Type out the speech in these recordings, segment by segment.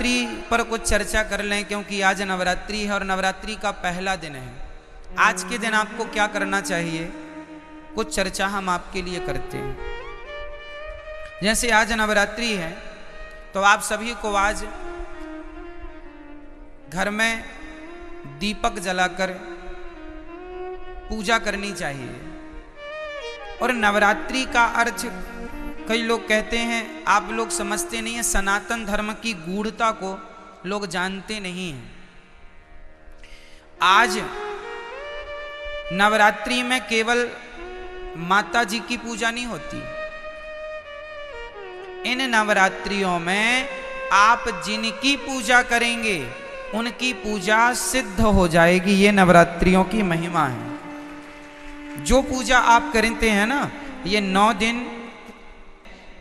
नवरात्रि पर कुछ चर्चा कर लें, क्योंकि आज नवरात्रि है और नवरात्रि का पहला दिन है। आज के दिन आपको क्या करना चाहिए, कुछ चर्चा हम आपके लिए करते हैं। जैसे आज नवरात्रि है तो आप सभी को आज घर में दीपक जलाकर पूजा करनी चाहिए। और नवरात्रि का अर्थ कई लोग कहते हैं, आप लोग समझते नहीं हैं, सनातन धर्म की गूढ़ता को लोग जानते नहीं हैं। आज नवरात्रि में केवल माता जी की पूजा नहीं होती। इन नवरात्रियों में आप जिनकी पूजा करेंगे उनकी पूजा सिद्ध हो जाएगी। ये नवरात्रियों की महिमा है। जो पूजा आप करते हैं ना, ये 9 दिन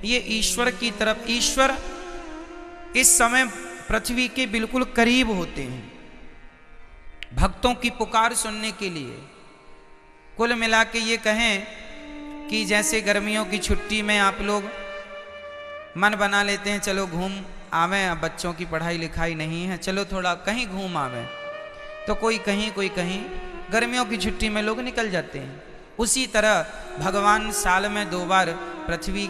ये ईश्वर की तरफ, ईश्वर इस समय पृथ्वी के बिल्कुल करीब होते हैं भक्तों की पुकार सुनने के लिए। कुल मिला के ये कहें कि जैसे गर्मियों की छुट्टी में आप लोग मन बना लेते हैं, चलो घूम आवें, अब बच्चों की पढ़ाई लिखाई नहीं है, चलो थोड़ा कहीं घूम आवें, तो कोई कहीं कोई कहीं गर्मियों की छुट्टी में लोग निकल जाते हैं। उसी तरह भगवान साल में 2 बार पृथ्वी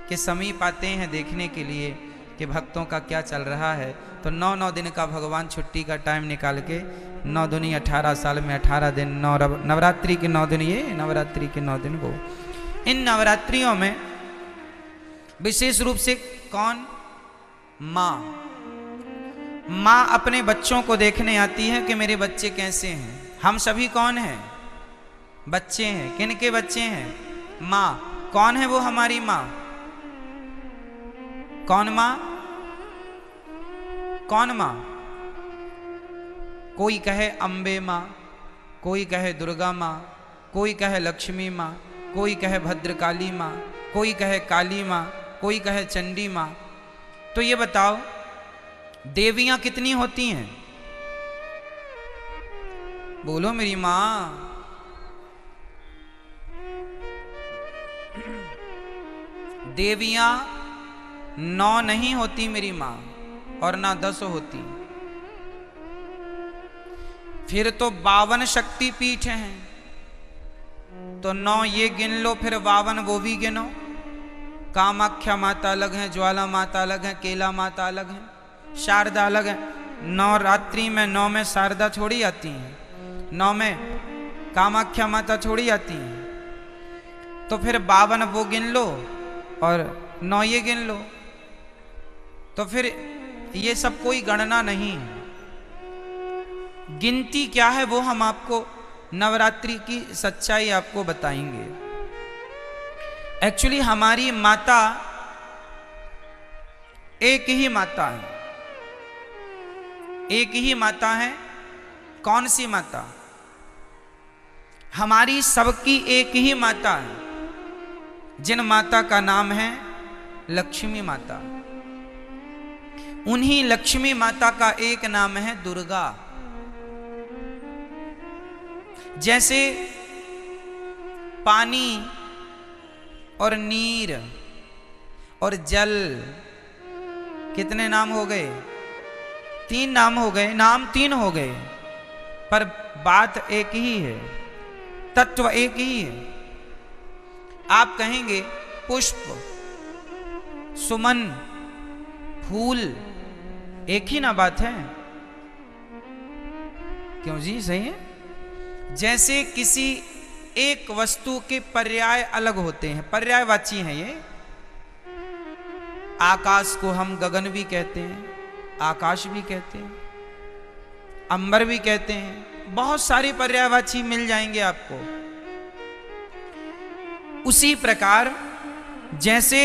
के समीप आते हैं देखने के लिए कि भक्तों का क्या चल रहा है। तो 9 दिन का भगवान छुट्टी का टाइम निकाल के 9 दूनी 18 साल में 18 दिन, नवरात्रि के 9 दिन ये, नवरात्रि के 9 दिन वो। इन नवरात्रियों में विशेष रूप से कौन, माँ अपने बच्चों को देखने आती है कि मेरे बच्चे कैसे हैं। हम सभी कौन हैं, बच्चे हैं। किन के बच्चे हैं, माँ। कौन है वो हमारी माँ, कौन माँ, कौन माँ। कोई कहे अम्बे माँ, कोई कहे दुर्गा माँ, कोई कहे लक्ष्मी माँ, कोई कहे भद्रकाली माँ, कोई कहे काली माँ, कोई कहे चंडी माँ। तो ये बताओ देवियां कितनी होती हैं, बोलो मेरी माँ। देवियां 9 नहीं होती मेरी माँ, और ना 10 होती। फिर तो 52 शक्ति पीठ हैं, तो 9 ये गिन लो, फिर 52 वो भी गिनो। कामाख्या माता अलग है, ज्वाला माता अलग है, केला माता अलग है, शारदा अलग है। नवरात्रि में 9 में शारदा थोड़ी आती है, 9 में कामाख्या माता थोड़ी आती है। तो फिर 52 वो गिन लो और 9 ये गिन लो, तो फिर ये सब कोई गणना नहीं है। गिनती क्या है वो हम आपको नवरात्रि की सच्चाई आपको बताएंगे। एक्चुअली हमारी माता एक ही माता है, एक ही माता है। कौन सी माता, हमारी सबकी एक ही माता है, जिन माता का नाम है लक्ष्मी माता। उन्हीं लक्ष्मी माता का एक नाम है दुर्गा। जैसे पानी और नीर और जल, कितने नाम हो गए, 3 नाम हो गए, नाम 3 हो गए, पर बात एक ही है, तत्व एक ही है। आप कहेंगे पुष्प, सुमन, फूल, एक ही ना बात है, क्यों जी, सही है। जैसे किसी एक वस्तु के पर्याय अलग होते हैं, पर्यायवाची हैं ये। आकाश को हम गगन भी कहते हैं, आकाश भी कहते हैं, अंबर भी कहते हैं, बहुत सारी पर्यायवाची मिल जाएंगे आपको। उसी प्रकार जैसे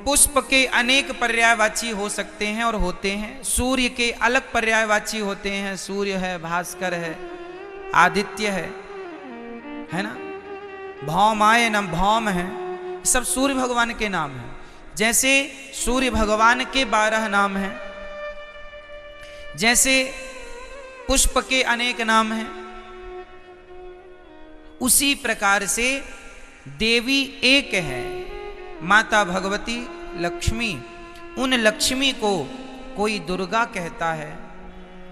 पुष्प के अनेक पर्यायवाची हो सकते हैं और होते हैं, सूर्य के अलग पर्यायवाची होते हैं, सूर्य है, भास्कर है, आदित्य है ना, भौमाय न भौम है, सब सूर्य भगवान के नाम हैं। जैसे सूर्य भगवान के 12 नाम हैं, जैसे पुष्प के अनेक नाम हैं, उसी प्रकार से देवी एक है, माता भगवती लक्ष्मी। उन लक्ष्मी को कोई दुर्गा कहता है,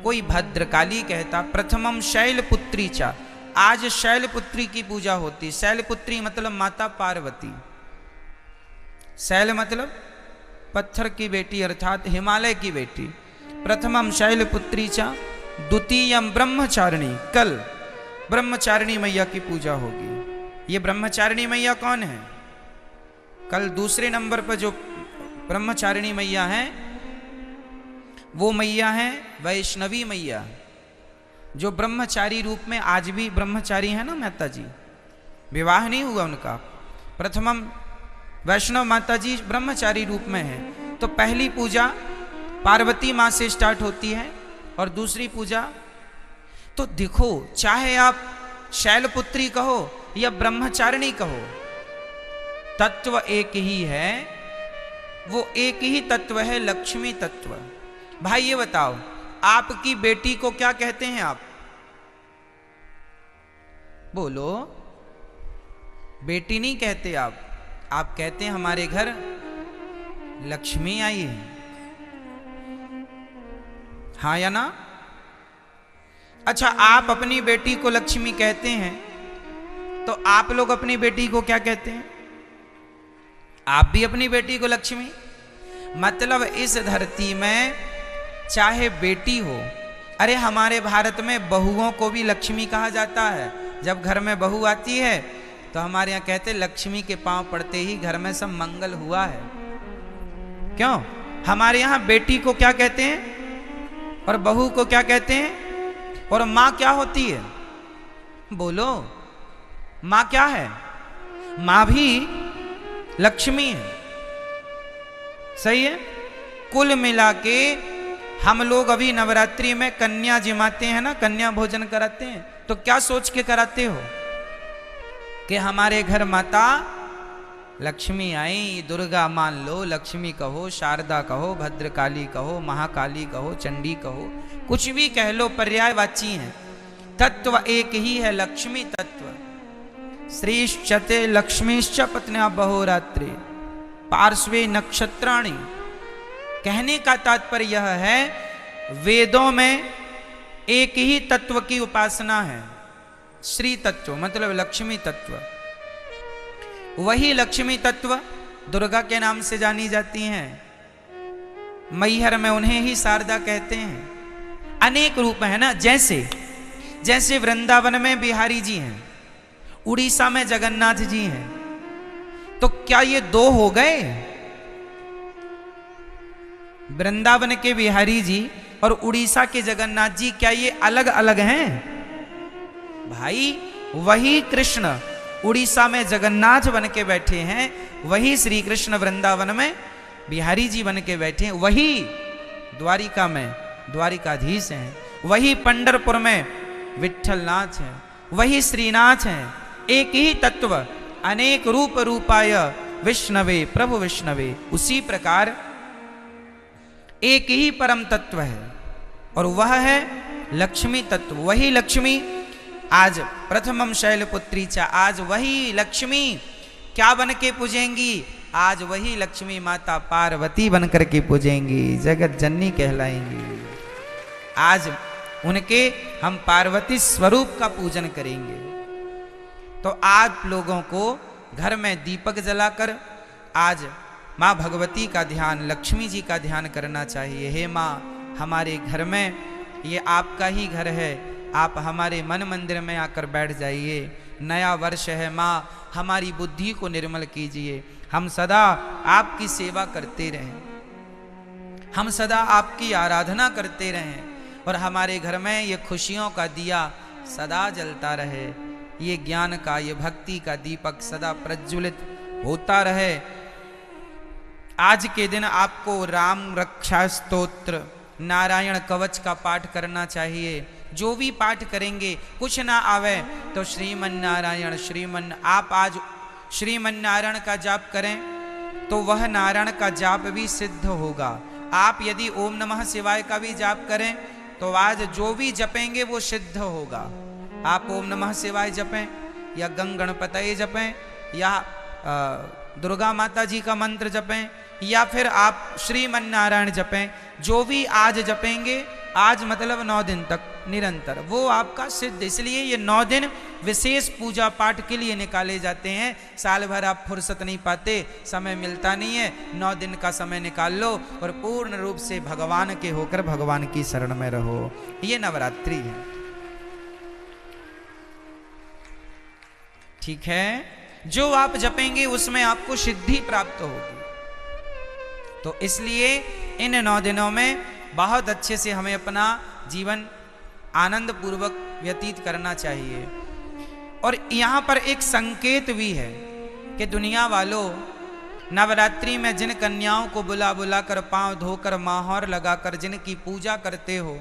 कोई भद्रकाली कहता। प्रथमम शैलपुत्री चा, आज शैलपुत्री की पूजा होती। शैलपुत्री मतलब माता पार्वती। शैल मतलब पत्थर की बेटी अर्थात हिमालय की बेटी। प्रथमम शैलपुत्री चा द्वितीयम ब्रह्मचारिणी, कल ब्रह्मचारिणी मैया की पूजा होगी। ये ब्रह्मचारिणी मैया कौन है? कल दूसरे नंबर पर जो ब्रह्मचारिणी मैया है वो मैया है वैष्णवी मैया, जो ब्रह्मचारी रूप में आज भी ब्रह्मचारी है ना माता जी, विवाह नहीं हुआ उनका। प्रथमम वैष्णव माता जी ब्रह्मचारी रूप में है। तो पहली पूजा पार्वती माँ से स्टार्ट होती है और दूसरी पूजा, तो देखो चाहे आप शैलपुत्री कहो या ब्रह्मचारिणी कहो, तत्व एक ही है। वो एक ही तत्व है, लक्ष्मी तत्व। भाई ये बताओ, आपकी बेटी को क्या कहते हैं आप? बोलो। बेटी नहीं कहते आप कहते हैं हमारे घर लक्ष्मी आई है। हाँ या ना? अच्छा, आप अपनी बेटी को लक्ष्मी कहते हैं, तो आप लोग अपनी बेटी को क्या कहते हैं? आप भी अपनी बेटी को लक्ष्मी। मतलब इस धरती में चाहे बेटी हो, अरे हमारे भारत में बहुओं को भी लक्ष्मी कहा जाता है। जब घर में बहू आती है तो हमारे यहाँ कहते लक्ष्मी के पांव पड़ते ही घर में सब मंगल हुआ है। क्यों? हमारे यहाँ बेटी को क्या कहते हैं और बहू को क्या कहते हैं? और माँ क्या होती है? बोलो, माँ क्या है? माँ भी लक्ष्मी है। सही है। कुल मिला के हम लोग अभी नवरात्रि में कन्या जिमाते हैं ना, कन्या भोजन कराते हैं, तो क्या सोच के कराते हो कि हमारे घर माता लक्ष्मी आई। दुर्गा मान लो, लक्ष्मी कहो, शारदा कहो, भद्रकाली कहो, महाकाली कहो, चंडी कहो, कुछ भी कह लो, पर्यायवाची हैं। तत्व एक ही है, लक्ष्मी तत्व। श्रीश्चते लक्ष्मीश्च पत्न्या बहोरात्रि पार्श्वे नक्षत्राणि। कहने का तात्पर्य यह है, वेदों में एक ही तत्व की उपासना है, श्री तत्व मतलब लक्ष्मी तत्व। वही लक्ष्मी तत्व दुर्गा के नाम से जानी जाती हैं। मैहर में उन्हें ही शारदा कहते हैं। अनेक रूप है ना, जैसे वृंदावन में बिहारी जी हैं, उड़ीसा में जगन्नाथ जी हैं, तो क्या ये दो हो गए? वृंदावन के बिहारी जी और उड़ीसा के जगन्नाथ जी क्या ये अलग अलग हैं? भाई वही कृष्ण उड़ीसा में जगन्नाथ बन के बैठे हैं, वही श्री कृष्ण वृंदावन में बिहारी जी बन के बैठे हैं, वही द्वारिका में द्वारिकाधीश हैं, वही पंढरपुर में विठ्ठलनाथ हैं, वही श्रीनाथ हैं। एक ही तत्व, अनेक रूप रूपाय विष्णवे प्रभु विष्णवे। उसी प्रकार एक ही परम तत्व है और वह है लक्ष्मी तत्व। वही लक्ष्मी आज प्रथमम शैलपुत्री चा, आज वही लक्ष्मी क्या बन के पूजेंगी? आज वही लक्ष्मी माता पार्वती बन करके पूजेंगी, जगत जननी कहलाएंगी। आज उनके हम पार्वती स्वरूप का पूजन करेंगे। तो आप लोगों को घर में दीपक जलाकर आज माँ भगवती का ध्यान, लक्ष्मी जी का ध्यान करना चाहिए। हे माँ, हमारे घर में ये आपका ही घर है, आप हमारे मन मंदिर में आकर बैठ जाइए। नया वर्ष है माँ, हमारी बुद्धि को निर्मल कीजिए। हम सदा आपकी सेवा करते रहें, हम सदा आपकी आराधना करते रहें और हमारे घर में ये खुशियों का दिया सदा जलता रहे, ये ज्ञान का, ये भक्ति का दीपक सदा प्रज्वलित होता रहे। आज के दिन आपको राम रक्षा स्तोत्र, नारायण कवच का पाठ करना चाहिए। जो भी पाठ करेंगे, कुछ ना आवे तो श्रीमन नारायण आप आज श्रीमन नारायण का जाप करें तो वह नारायण का जाप भी सिद्ध होगा। आप यदि ओम नमः शिवाय का भी जाप करें तो आज जो भी जपेंगे वो सिद्ध होगा। आप ओम नमः शिवाय जपें या गंग गणपतये जपें या दुर्गा माता जी का मंत्र जपें या फिर आप श्रीमन्नारायण जपें, जो भी आज जपेंगे, आज मतलब 9 दिन तक निरंतर, वो आपका सिद्ध। इसलिए ये 9 दिन विशेष पूजा पाठ के लिए निकाले जाते हैं। साल भर आप फुर्सत नहीं पाते, समय मिलता नहीं है, 9 दिन का समय निकाल लो और पूर्ण रूप से भगवान के होकर भगवान की शरण में रहो। ये नवरात्रि है, ठीक है। जो आप जपेंगे उसमें आपको सिद्धि प्राप्त होगी। तो इसलिए इन 9 दिनों में बहुत अच्छे से हमें अपना जीवन आनंद पूर्वक व्यतीत करना चाहिए। और यहाँ पर एक संकेत भी है कि दुनिया वालों, नवरात्रि में जिन कन्याओं को बुला बुला कर, पांव धोकर, माहौर लगाकर जिनकी पूजा करते हो,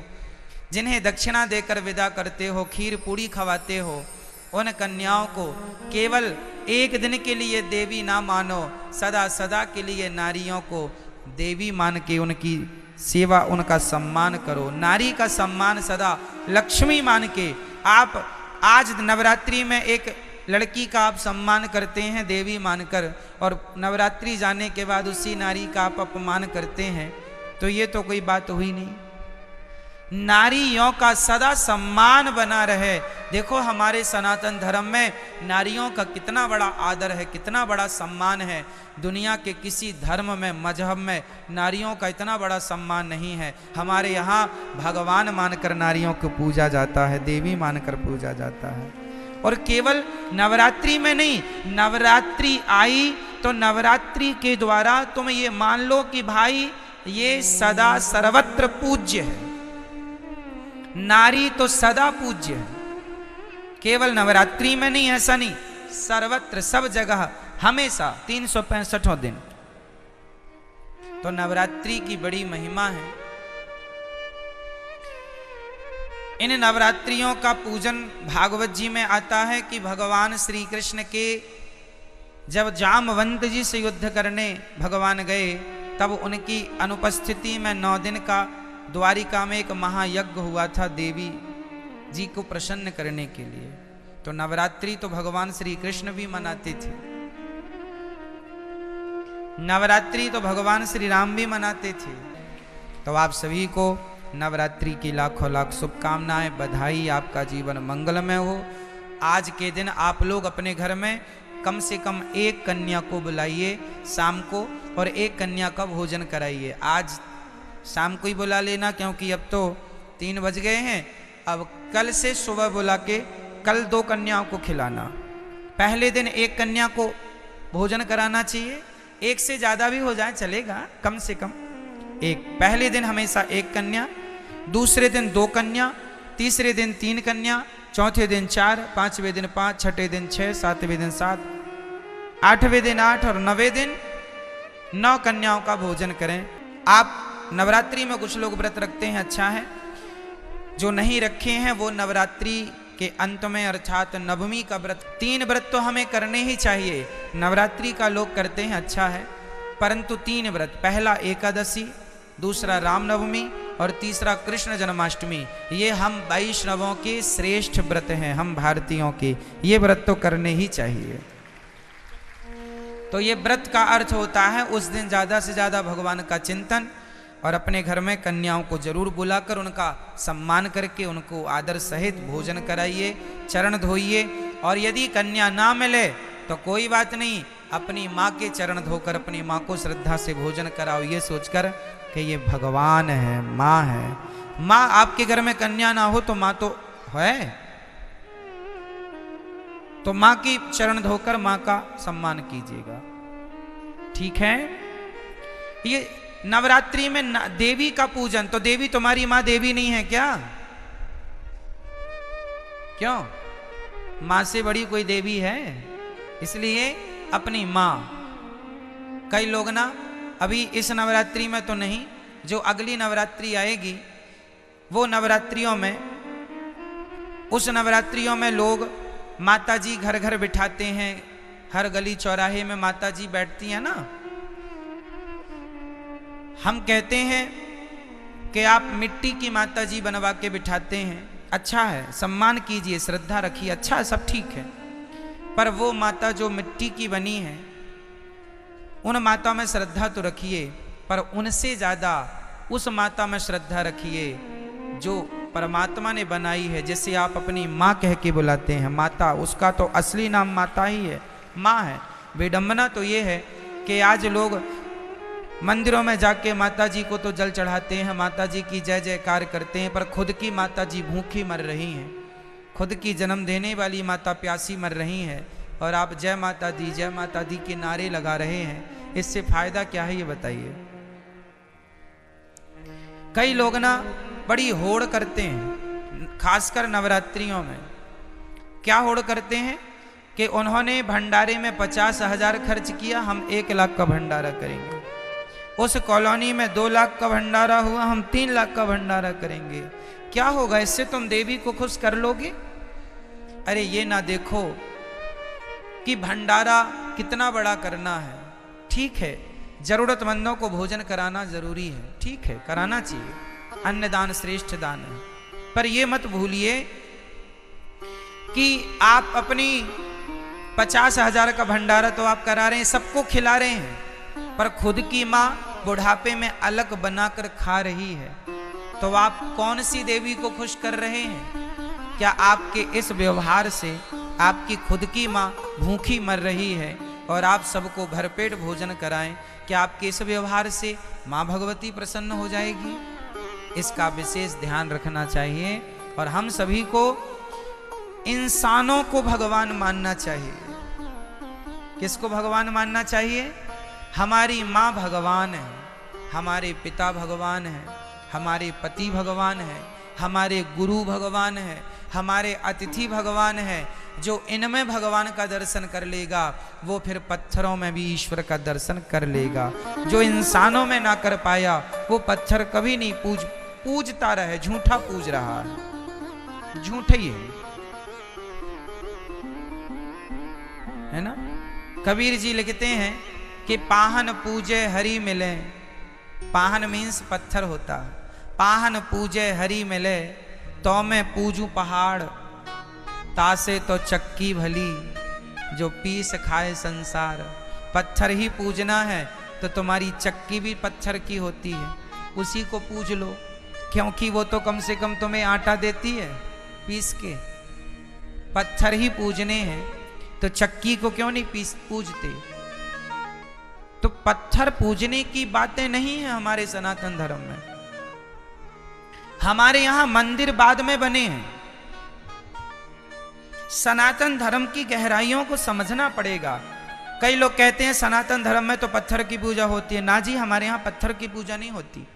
जिन्हें दक्षिणा देकर विदा करते हो, खीर पूड़ी खवाते हो, उन कन्याओं को केवल एक दिन के लिए देवी ना मानो, सदा सदा के लिए नारियों को देवी मान के उनकी सेवा, उनका सम्मान करो। नारी का सम्मान सदा लक्ष्मी मान के आप आज नवरात्रि में एक लड़की का आप सम्मान करते हैं देवी मानकर, और नवरात्रि जाने के बाद उसी नारी का आप अपमान करते हैं, तो ये तो कोई बात हुई नहीं। नारियों का सदा सम्मान बना रहे। देखो हमारे सनातन धर्म में नारियों का कितना बड़ा आदर है, कितना बड़ा सम्मान है। दुनिया के किसी धर्म में, मजहब में नारियों का इतना बड़ा सम्मान नहीं है। हमारे यहाँ भगवान मानकर नारियों को पूजा जाता है, देवी मानकर पूजा जाता है। और केवल नवरात्रि में नहीं, नवरात्रि आई तो नवरात्रि के द्वारा तुम ये मान लो कि भाई ये सदा सर्वत्र पूज्य है। नारी तो सदा पूज्य है, केवल नवरात्रि में नहीं, ऐसा नहीं, सर्वत्र, सब जगह, हमेशा 365 दिन। तो नवरात्रि की बड़ी महिमा है। इन नवरात्रियों का पूजन भागवत जी में आता है कि भगवान श्री कृष्ण के जब जामवंत जी से युद्ध करने भगवान गए, तब उनकी अनुपस्थिति में 9 दिन का द्वारिका में एक महायज्ञ हुआ था देवी जी को प्रसन्न करने के लिए। तो नवरात्रि तो भगवान श्री कृष्ण भी मनाते थे, नवरात्रि तो भगवान श्री राम भी मनाते थे। तो आप सभी को नवरात्रि की लाखों लाख शुभकामनाएं, बधाई, आपका जीवन मंगलमय हो। आज के दिन आप लोग अपने घर में कम से कम एक कन्या को बुलाइए शाम को, और एक कन्या का भोजन कराइए। आज शाम को ही बुला लेना, क्योंकि अब तो 3 बज गए हैं। अब कल से सुबह बुला के कल 2 कन्याओं को खिलाना। पहले दिन एक कन्या को भोजन कराना चाहिए, एक से ज़्यादा भी हो जाए चलेगा, कम से कम एक। पहले दिन हमेशा एक कन्या, दूसरे दिन 2 कन्या, तीसरे दिन 3 कन्या, चौथे दिन 4, 5वें दिन 5, छठे दिन 6, 7वें दिन 7, 8वें दिन 8 और 9वें दिन 9 कन्याओं का भोजन करें। आप नवरात्रि में कुछ लोग व्रत रखते हैं, अच्छा है। जो नहीं रखे हैं वो नवरात्रि के अंत में अर्थात नवमी का व्रत, 3 व्रत तो हमें करने ही चाहिए। नवरात्रि का लोग करते हैं, अच्छा है, परंतु 3 व्रत, पहला एकादशी, दूसरा रामनवमी और तीसरा कृष्ण जन्माष्टमी, ये हम वैष्णवों के श्रेष्ठ व्रत हैं, हम भारतीयों के, ये व्रत तो करने ही चाहिए। तो ये व्रत का अर्थ होता है उस दिन ज़्यादा से ज़्यादा भगवान का चिंतन, और अपने घर में कन्याओं को जरूर बुलाकर उनका सम्मान करके उनको आदर सहित भोजन कराइए, चरण धोइए। और यदि कन्या ना मिले तो कोई बात नहीं, अपनी माँ के चरण धोकर अपनी माँ को श्रद्धा से भोजन कराओ, ये सोचकर कि ये भगवान है, माँ है। माँ आपके घर में कन्या ना हो तो माँ तो है, तो माँ की चरण धोकर माँ का सम्मान कीजिएगा, ठीक है। ये नवरात्रि में देवी का पूजन, तो देवी तुम्हारी माँ देवी नहीं है क्या? क्यों? माँ से बड़ी कोई देवी है? इसलिए अपनी माँ। कई लोग ना अभी इस नवरात्रि में तो नहीं, जो अगली नवरात्रि आएगी वो नवरात्रियों में, उस नवरात्रियों में लोग माता जी घर घर बिठाते हैं, हर गली चौराहे में माता जी बैठती हैं ना। हम कहते हैं कि आप मिट्टी की माता जी बनवा के बिठाते हैं, अच्छा है, सम्मान कीजिए, श्रद्धा रखिए, अच्छा है, सब ठीक है। पर वो माता जो मिट्टी की बनी है उन माता में श्रद्धा तो रखिए, पर उनसे ज़्यादा उस माता में श्रद्धा रखिए जो परमात्मा ने बनाई है, जिसे आप अपनी माँ कह के बुलाते हैं। माता, उसका तो असली नाम माता ही है, माँ है। विडंबना तो ये है कि आज लोग मंदिरों में जाके माता जी को तो जल चढ़ाते हैं, माता जी की जय जयकार करते हैं, पर खुद की माता जी भूखी मर रही हैं, खुद की जन्म देने वाली माता प्यासी मर रही हैं, और आप जय माता दी के नारे लगा रहे हैं। इससे फायदा क्या है ये बताइए। कई लोग ना बड़ी होड़ करते हैं, खासकर नवरात्रियों में। क्या होड़ करते हैं कि उन्होंने भंडारे में 50,000 खर्च किया, हम 1 लाख का भंडारा करेंगे। उस कॉलोनी में 2 लाख का भंडारा हुआ, हम 3 लाख का भंडारा करेंगे। क्या होगा, इससे तुम देवी को खुश कर लोगे? अरे ये ना देखो कि भंडारा कितना बड़ा करना है। ठीक है, जरूरतमंदों को भोजन कराना जरूरी है, ठीक है, कराना चाहिए, अन्नदान श्रेष्ठ दान है। पर ये मत भूलिए कि आप अपनी 50,000 का भंडारा तो आप करा रहे हैं, सबको खिला रहे हैं, पर खुद की माँ बुढ़ापे में अलग बनाकर खा रही है, तो आप कौन सी देवी को खुश कर रहे हैं? क्या आपके इस व्यवहार से आपकी खुद की माँ भूखी मर रही है और आप सबको भरपेट भोजन कराएं, क्या आपके इस व्यवहार से माँ भगवती प्रसन्न हो जाएगी? इसका विशेष ध्यान रखना चाहिए। और हम सभी को इंसानों को भगवान मानना चाहिए। किसको भगवान मानना चाहिए? हमारी माँ भगवान है, हमारे पिता भगवान है, हमारे पति भगवान है, हमारे गुरु भगवान है, हमारे अतिथि भगवान है। जो इनमें भगवान का दर्शन कर लेगा वो फिर पत्थरों में भी ईश्वर का दर्शन कर लेगा। जो इंसानों में ना कर पाया वो पत्थर कभी नहीं पूजता रहे, झूठा पूज रहा है, झूठे ही है ना। कबीर जी लिखते हैं कि पाहन पूजे हरि मिले, पाहन मीन्स पत्थर होता, पाहन पूजे हरि मिले, तो मैं पूजू पहाड़, तासे तो चक्की भली, जो पीस खाए संसार। पत्थर ही पूजना है तो तुम्हारी चक्की भी पत्थर की होती है, उसी को पूज लो, क्योंकि वो तो कम से कम तुम्हें आटा देती है पीस के। पत्थर ही पूजने हैं तो चक्की को क्यों नहीं पूजते? तो पत्थर पूजने की बातें नहीं है हमारे सनातन धर्म में। हमारे यहां मंदिर बाद में बने हैं। सनातन धर्म की गहराइयों को समझना पड़ेगा। कई लोग कहते हैं सनातन धर्म में तो पत्थर की पूजा होती है। ना जी, हमारे यहां पत्थर की पूजा नहीं होती।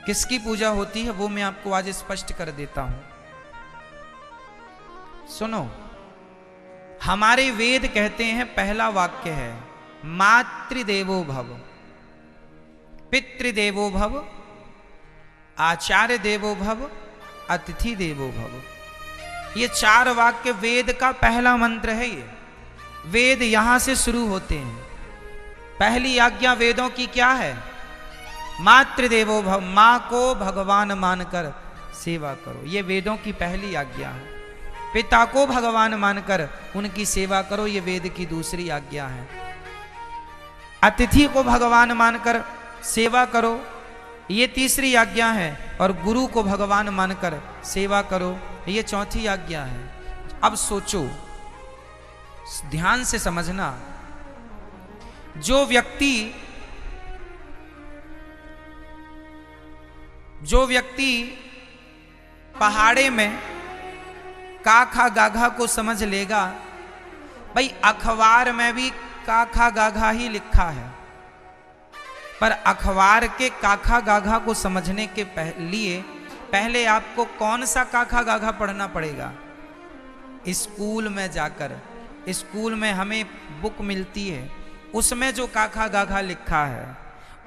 किसकी पूजा होती है वो मैं आपको आज स्पष्ट कर देता हूं। सुनो, हमारे वेद कहते हैं, पहला वाक्य है मातृदेवो भव, पितृदेवो भव, आचार्य देवो भव, अतिथि देवो भव। ये 4 वाक्य वेद का पहला मंत्र है। ये वेद यहां से शुरू होते हैं। पहली आज्ञा वेदों की क्या है? मातृदेवो भव, मां को भगवान मानकर सेवा करो, ये वेदों की पहली आज्ञा है। पिता को भगवान मानकर उनकी सेवा करो, ये वेद की दूसरी आज्ञा है। अतिथि को भगवान मानकर सेवा करो, ये तीसरी आज्ञा है। और गुरु को भगवान मानकर सेवा करो, ये चौथी आज्ञा है। अब सोचो, ध्यान से समझना, जो व्यक्ति पहाड़े में काखा गाघा को समझ लेगा, भाई अखबार में भी काखा गाघा ही लिखा है, पर अखबार के काखा गाघा को समझने के लिए पहले आपको कौन सा काखा गाघा पढ़ना पड़ेगा? स्कूल में जाकर, स्कूल में हमें बुक मिलती है, उसमें जो काखा गाघा लिखा है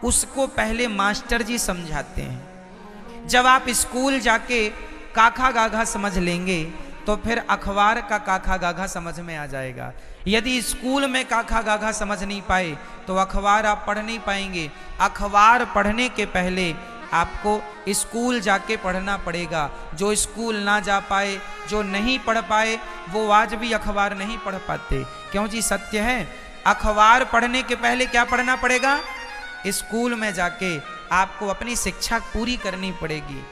उसको पहले मास्टर जी समझाते हैं। जब आप स्कूल जाके काखा गाघा समझ लेंगे तो फिर अखबार का काखा गाघा समझ में आ जाएगा। यदि स्कूल में काखा गाघा समझ नहीं पाए तो अखबार आप पढ़ नहीं पाएंगे। अखबार पढ़ने के पहले आपको स्कूल जाके पढ़ना पड़ेगा। जो स्कूल ना जा पाए, जो नहीं पढ़ पाए, वो आज भी अखबार नहीं पढ़ पाते। क्यों जी? सत्य है, अखबार पढ़ने के पहले क्या पढ़ना पड़ेगा? स्कूल में जाके आपको अपनी शिक्षा पूरी करनी पड़ेगी,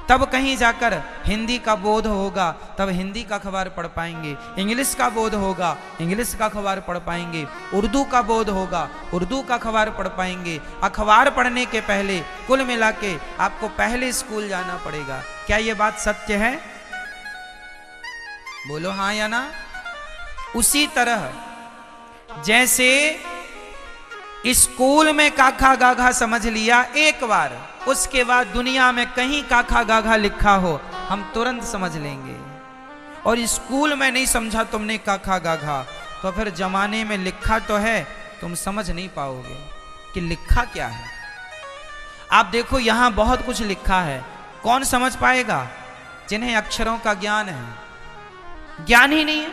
तब कहीं जाकर हिंदी का बोध होगा, तब हिंदी का अखबार पढ़ पाएंगे। इंग्लिश का बोध होगा, इंग्लिश का अखबार पढ़ पाएंगे। उर्दू का बोध होगा, उर्दू का अखबार पढ़ पाएंगे। अखबार पढ़ने के पहले कुल मिला के आपको पहले स्कूल जाना पड़ेगा। क्या ये बात सत्य है? बोलो हाँ या ना। उसी तरह जैसे स्कूल में काखा गाघा समझ लिया एक बार, उसके बाद दुनिया में कहीं काखा गाघा लिखा हो हम तुरंत समझ लेंगे, और स्कूल में नहीं समझा तुमने काखा गाघा तो फिर जमाने में लिखा तो है, तुम समझ नहीं पाओगे कि लिखा क्या है। आप देखो यहां बहुत कुछ लिखा है, कौन समझ पाएगा? जिन्हें अक्षरों का ज्ञान है। ज्ञान ही नहीं है,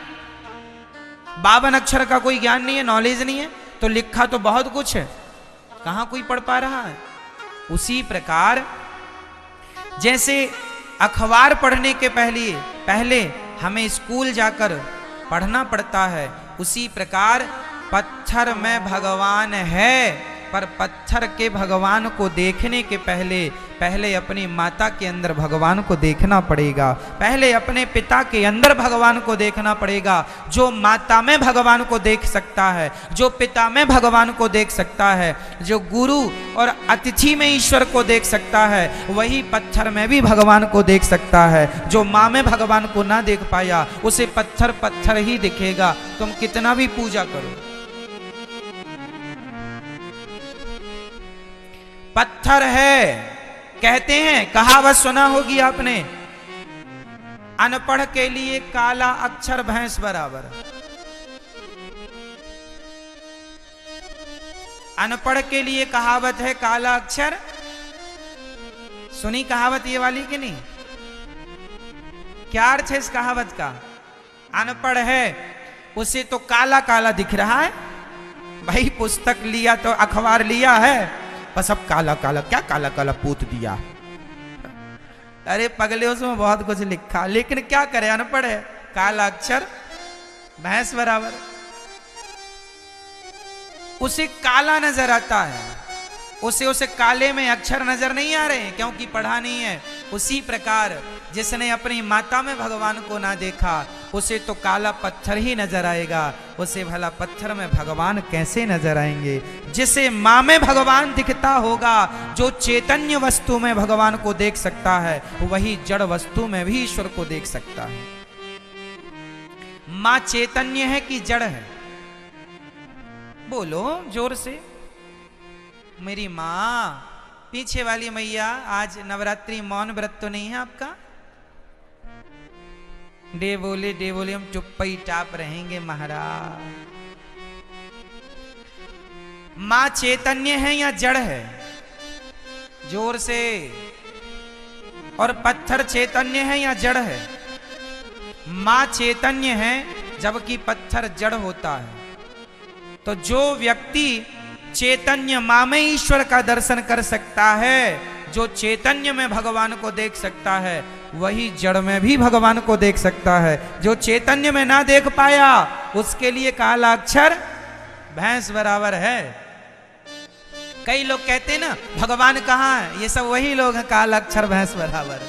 52 अक्षर का कोई ज्ञान नहीं है, नॉलेज नहीं है, तो लिखा तो बहुत कुछ है, कहां कोई पढ़ पा रहा है। उसी प्रकार जैसे अखबार पढ़ने के पहले हमें स्कूल जाकर पढ़ना पड़ता है, उसी प्रकार पत्थर में भगवान है, पर पत्थर के भगवान को देखने के पहले अपनी माता के अंदर भगवान को देखना पड़ेगा, पहले अपने पिता के अंदर भगवान को देखना पड़ेगा। जो माता में भगवान को देख सकता है, जो पिता में भगवान को देख सकता है, जो गुरु और अतिथि में ईश्वर को देख सकता है, वही पत्थर में भी भगवान को देख सकता है। जो माँ में भगवान को ना देख पाया उसे पत्थर पत्थर ही दिखेगा, तुम कितना भी पूजा करो। पत्थर है, कहते हैं, कहावत सुना होगी आपने, अनपढ़ के लिए काला अक्षर भैंस बराबर। अनपढ़ के लिए कहावत है काला अक्षर। सुनी कहावत ये वाली कि नहीं? क्या अर्थ है इस कहावत का? अनपढ़ है उसे तो काला काला दिख रहा है। भाई पुस्तक लिया तो अखबार लिया है, बस अब काला काला, क्या काला काला पूत दिया। अरे पगले उसमें बहुत कुछ लिखा, लेकिन क्या करे, अनपढ़ है, काला अक्षर भैंस बराबर। उसे काला नजर आता है, उसे काले में अक्षर नजर नहीं आ रहे क्योंकि पढ़ा नहीं है। उसी प्रकार जिसने अपनी माता में भगवान को ना देखा उसे तो काला पत्थर ही नजर आएगा, उसे भला पत्थर में भगवान कैसे नजर आएंगे। जिसे माँ में भगवान दिखता होगा, जो चैतन्य वस्तु में भगवान को देख सकता है, वही जड़ वस्तु में भी ईश्वर को देख सकता है। माँ चैतन्य है कि जड़ है? बोलो जोर से। मेरी माँ, पीछे वाली मैया, आज नवरात्रि मौन व्रत तो नहीं है आपका? डे बोले हम चुप ही टाप रहेंगे महाराज। मां चैतन्य है या जड़ है? जोर से। और पत्थर चैतन्य है या जड़ है? मां चैतन्य है जबकि पत्थर जड़ होता है। तो जो व्यक्ति चैतन्य मां में ईश्वर का दर्शन कर सकता है, जो चैतन्य में भगवान को देख सकता है, वही जड़ में भी भगवान को देख सकता है। जो चैतन्य में ना देख पाया उसके लिए काला अक्षर भैंस बराबर है। कई लोग कहते हैं ना भगवान कहाँ है, ये सब वही लोग हैं काला अक्षर भैंस बराबर।